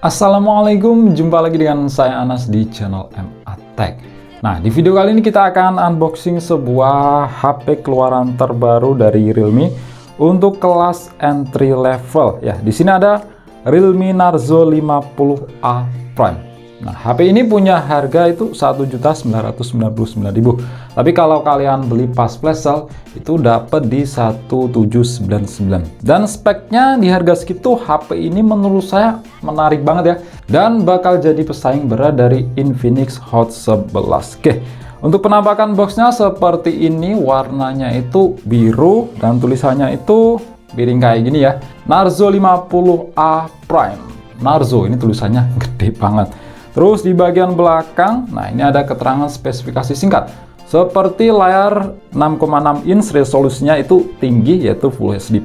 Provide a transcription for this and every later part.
Assalamualaikum, jumpa lagi dengan saya Anas di channel MA Tech. Nah, di video kali ini kita akan unboxing sebuah HP keluaran terbaru dari Realme untuk kelas entry level ya. Di sini ada Realme Narzo 50A Prime. Nah, HP ini punya harga itu 1.999.000. Tapi kalau kalian beli pas flash sale itu dapat di 1.799. Dan speknya di harga segitu HP ini menurut saya menarik banget ya. Dan bakal jadi pesaing berat dari Infinix Hot 11. Oke. Untuk penampakan boxnya seperti ini, warnanya itu biru dan tulisannya itu piring kayak gini ya. Narzo 50A Prime. Narzo ini tulisannya gede banget. Terus di bagian belakang, nah ini ada keterangan spesifikasi singkat. Seperti layar 6,6 inch, resolusinya itu tinggi yaitu Full HD+.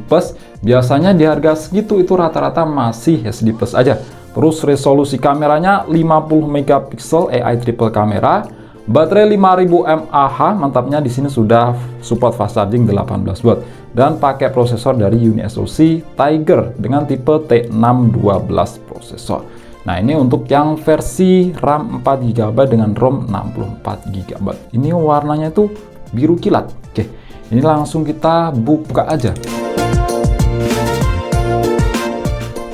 Biasanya di harga segitu itu rata-rata masih HD+ aja. Terus resolusi kameranya 50 megapiksel AI triple kamera. Baterai 5000 mAh, mantapnya di sini sudah support fast charging 18 watt dan pakai prosesor dari UniSoC Tiger dengan tipe T612 prosesor. Nah, ini untuk yang versi RAM 4GB dengan ROM 64GB. Ini warnanya itu biru kilat. Oke, ini langsung kita buka aja.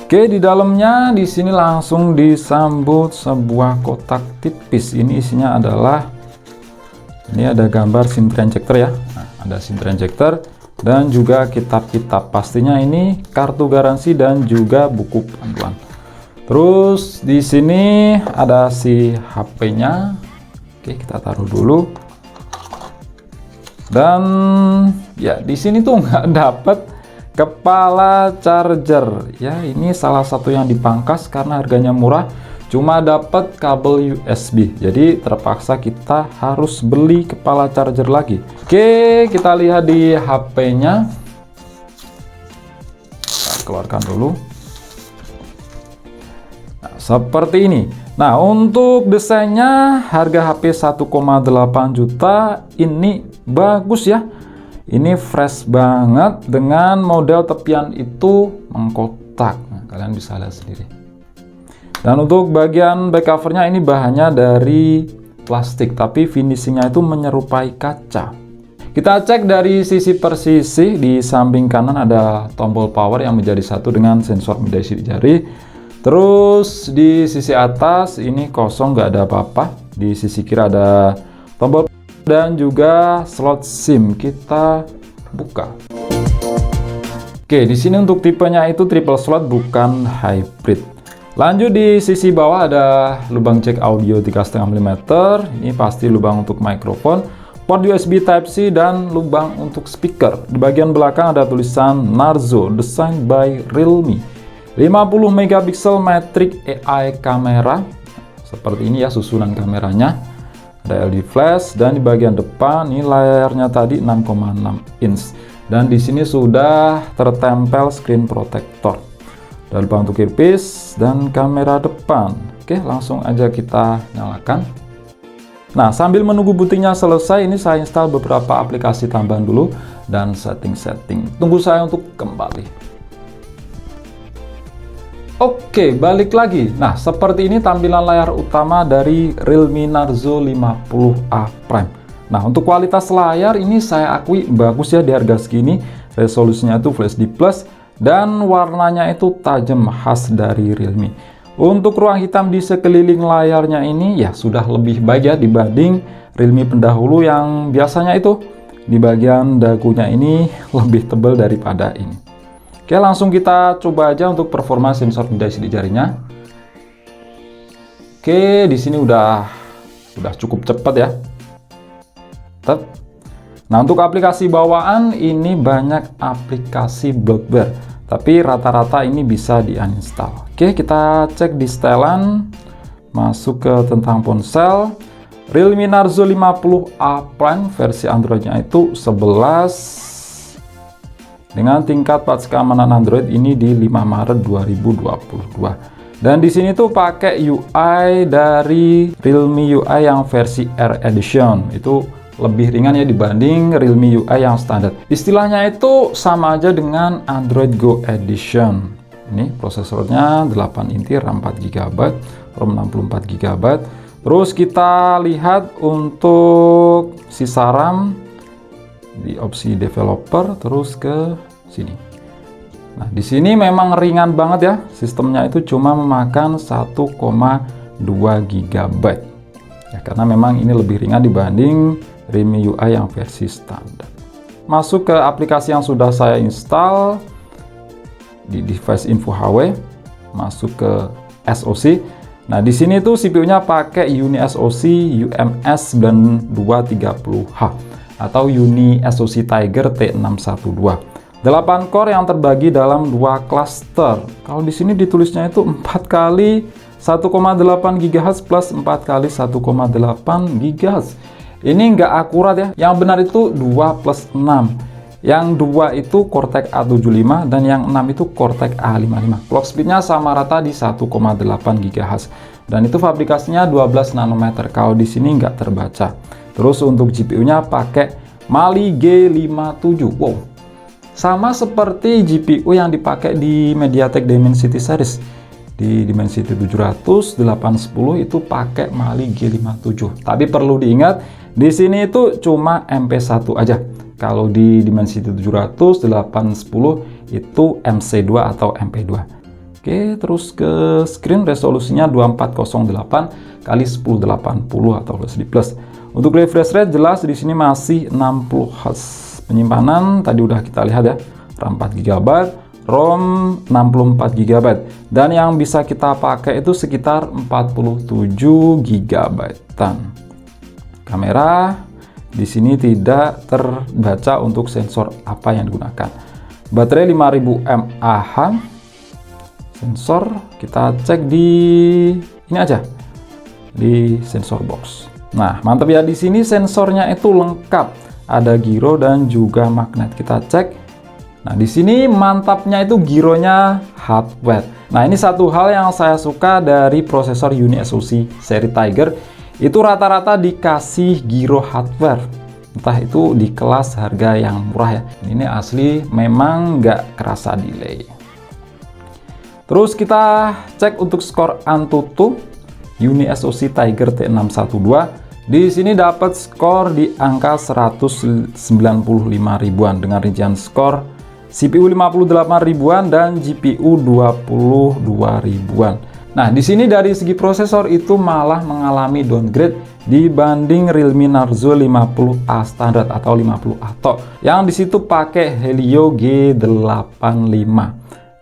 Oke, di dalamnya di sini langsung disambut sebuah kotak tipis. Ini isinya adalah, ini ada gambar SIM injector ya. Nah, ada SIM injector dan juga kitab-kitab. Pastinya ini kartu garansi dan juga buku panduan. Terus di sini ada si HP-nya. Oke, kita taruh dulu. Dan ya di sini tuh nggak dapet kepala charger. Ya, ini salah satu yang dipangkas karena harganya murah. Cuma dapat kabel USB. Jadi terpaksa kita harus beli kepala charger lagi. Oke, kita lihat di HP-nya. Kita keluarkan dulu. Seperti ini. Nah, untuk desainnya harga HP 1,8 juta ini bagus ya. Ini fresh banget dengan model tepian itu mengkotak. Nah, kalian bisa lihat sendiri. Dan untuk bagian back covernya ini bahannya dari plastik, tapi finishingnya itu menyerupai kaca. Kita cek dari sisi per sisi. Di samping kanan ada tombol power yang menjadi satu dengan sensor media sidik jari. Terus di sisi atas ini kosong, nggak ada apa-apa. Di sisi kiri ada tombol dan juga slot SIM. Kita buka. Oke, di sini untuk tipenya itu triple slot bukan hybrid. Lanjut di sisi bawah ada lubang jack audio 3,5 mm. Ini pasti lubang untuk mikrofon, port USB Type-C dan lubang untuk speaker. Di bagian belakang ada tulisan Narzo Designed by Realme. 50 megapiksel matric AI kamera seperti ini ya susunan kameranya. Ada LED flash dan di bagian depan ini layarnya tadi 6,6 inch dan di sini sudah tertempel screen protector. Ada lubang untuk earpiece dan kamera depan. Oke, langsung aja kita nyalakan. Nah, sambil menunggu bootingnya selesai, ini saya install beberapa aplikasi tambahan dulu dan setting-setting. Tunggu saya untuk kembali. Oke, balik lagi. Nah, seperti ini tampilan layar utama dari Realme Narzo 50A Prime. Nah, untuk kualitas layar ini saya akui bagus ya di harga segini. Resolusinya itu Full HD+, dan warnanya itu tajam khas dari Realme. Untuk ruang hitam di sekeliling layarnya ini ya sudah lebih baik ya dibanding Realme pendahulu yang biasanya itu di bagian dagunya ini lebih tebal daripada ini. Oke, langsung kita coba aja untuk performa sensor media sidik jarinya. Oke, di sini udah cukup cepat ya. Nah, untuk aplikasi bawaan ini banyak aplikasi bloatware, tapi rata-rata ini bisa di-uninstall. Oke, kita cek di setelan, masuk ke tentang ponsel. Realme Narzo 50A Prime versi Androidnya itu 11 dengan tingkat patch keamanan Android ini di 5 Maret 2022. Dan di sini tuh pakai UI dari Realme UI yang versi Air Edition. Itu lebih ringan ya dibanding Realme UI yang standar. Istilahnya itu sama aja dengan Android Go Edition. Ini prosesornya 8 inti, RAM 4 GB, ROM 64 GB. Terus kita lihat untuk sisa RAM di opsi developer, terus ke sini. Nah, di sini memang ringan banget ya. Sistemnya itu cuma memakan 1,2 GB. Ya, karena memang ini lebih ringan dibanding Realme UI yang versi standar. Masuk ke aplikasi yang sudah saya install di device info HW, masuk ke SoC. Nah, di sini tuh CPU-nya pakai UniSoC UMS 9230H atau UniSoC Tiger T612. 8 core yang terbagi dalam 2 cluster. Kalau di sini ditulisnya itu 4 kali 1,8 GHz plus 4 kali 1,8 GHz. Ini nggak akurat ya. Yang benar itu 2 plus 6. Yang 2 itu Cortex A75 dan yang 6 itu Cortex A55. Clock speednya sama rata di 1,8 GHz. Dan itu fabrikasinya 12 nanometer. Kalau di sini nggak terbaca. Terus untuk GPU-nya pakai Mali G57. Wow. Sama seperti GPU yang dipakai di MediaTek Dimensity series. Di Dimensity 700, 810 itu pakai Mali G57. Tapi perlu diingat, di sini itu cuma MP1 aja. Kalau di Dimensity 700, 810 itu MC2 atau MP2. Oke, terus ke screen resolusinya 2408 kali 1080 atau HD+. Untuk refresh rate jelas di sini masih 60 Hz. Penyimpanan tadi udah kita lihat ya, RAM 4 GB, ROM 64 GB, dan yang bisa kita pakai itu sekitar 47 GB. Kamera di sini tidak terbaca untuk sensor apa yang digunakan. Baterai 5000 mAh. Sensor kita cek di ini aja, di sensor box. Nah, mantap ya, di sini sensornya itu lengkap. Ada giro dan juga magnet. Kita cek. Nah, di sini mantapnya itu gironya hardware. Nah, ini satu hal yang saya suka dari prosesor UniSoC seri Tiger. Itu rata-rata dikasih giro hardware. Entah itu di kelas harga yang murah ya. Ini asli memang nggak kerasa delay. Terus kita cek untuk skor Antutu UniSoC Tiger T612. Di sini dapat skor di angka 195 ribuan dengan rincian skor CPU 58 ribuan dan GPU 22 ribuan. Nah, di sini dari segi prosesor itu malah mengalami downgrade dibanding Realme Narzo 50A standar atau 50A Top yang di situ pakai Helio G85.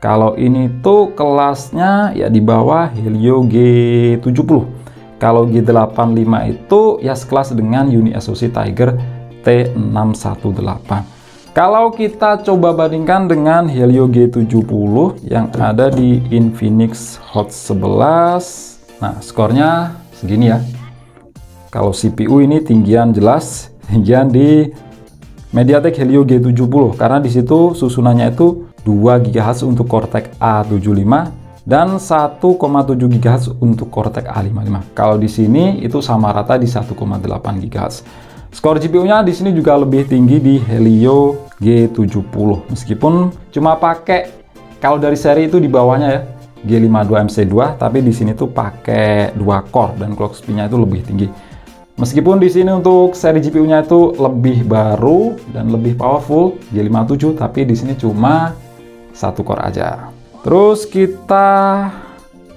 Kalau ini tuh kelasnya ya di bawah Helio G70. Kalau G85 itu ya sekelas dengan UniSoC Tiger T618. Kalau kita coba bandingkan dengan Helio G70 yang ada di Infinix Hot 11, nah skornya segini ya. Kalau CPU ini tinggian jelas, tinggian di MediaTek Helio G70 karena di situ susunannya itu 2 GHz untuk Cortex A75 dan 1,7 GHz untuk Cortex A55. Kalau di sini itu sama rata di 1,8 GHz. Skor GPU-nya di sini juga lebih tinggi di Helio G70. Meskipun cuma pakai kalau dari seri itu di bawahnya ya G52MC2, tapi di sini tuh pakai 2 core dan clock speed-nya itu lebih tinggi. Meskipun di sini untuk seri GPU-nya itu lebih baru dan lebih powerful G57, tapi di sini cuma 1 core aja. Terus kita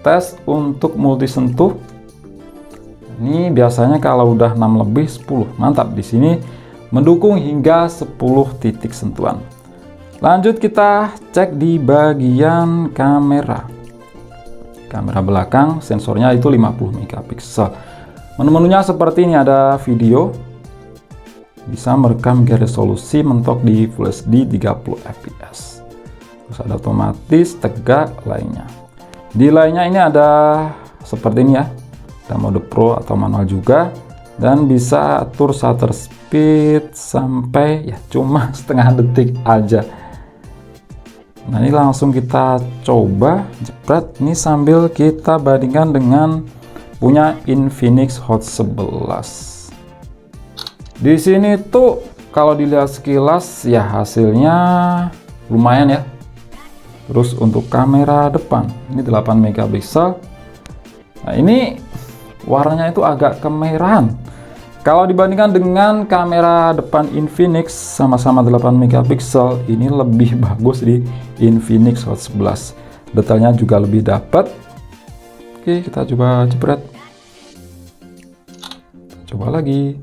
tes untuk multi sentuh. Ini biasanya kalau udah 6 lebih 10. Mantap, di sini mendukung hingga 10 titik sentuhan. Lanjut kita cek di bagian kamera. Kamera belakang sensornya itu 50 megapiksel. Menu-menunya seperti ini, ada video. Bisa merekam hingga resolusi mentok di Full HD 30 fps. Terus ada otomatis, tegak, lainnya. Di lainnya ini ada seperti ini ya, ada mode pro atau manual juga, dan bisa atur shutter speed sampai ya cuma setengah detik aja. Nah, ini langsung kita coba jepret ini sambil kita bandingkan dengan punya Infinix Hot 11. Di sini tuh kalau dilihat sekilas ya hasilnya lumayan ya. Terus untuk kamera depan ini 8 megapiksel. Nah, ini warnanya itu agak kemerahan. Kalau dibandingkan dengan kamera depan Infinix sama-sama 8 megapiksel, ini lebih bagus di Infinix Hot 11. Detailnya juga lebih dapat. Oke, kita coba jepret. Coba lagi.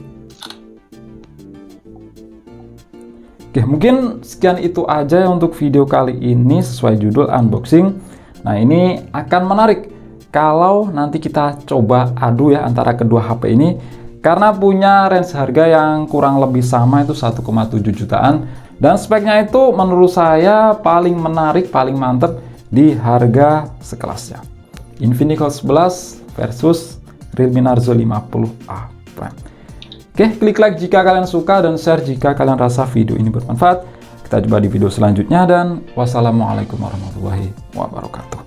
Oke, mungkin sekian itu aja untuk video kali ini sesuai judul unboxing. Nah, ini akan menarik kalau nanti kita coba adu ya antara kedua HP ini, karena punya range harga yang kurang lebih sama, itu 1,7 jutaan, dan speknya itu menurut saya paling menarik, paling mantep di harga sekelasnya. Infinix Hot 11 versus Realme Narzo 50A Prime. Oke, klik like jika kalian suka dan share jika kalian rasa video ini bermanfaat. Kita jumpa di video selanjutnya dan wassalamualaikum warahmatullahi wabarakatuh.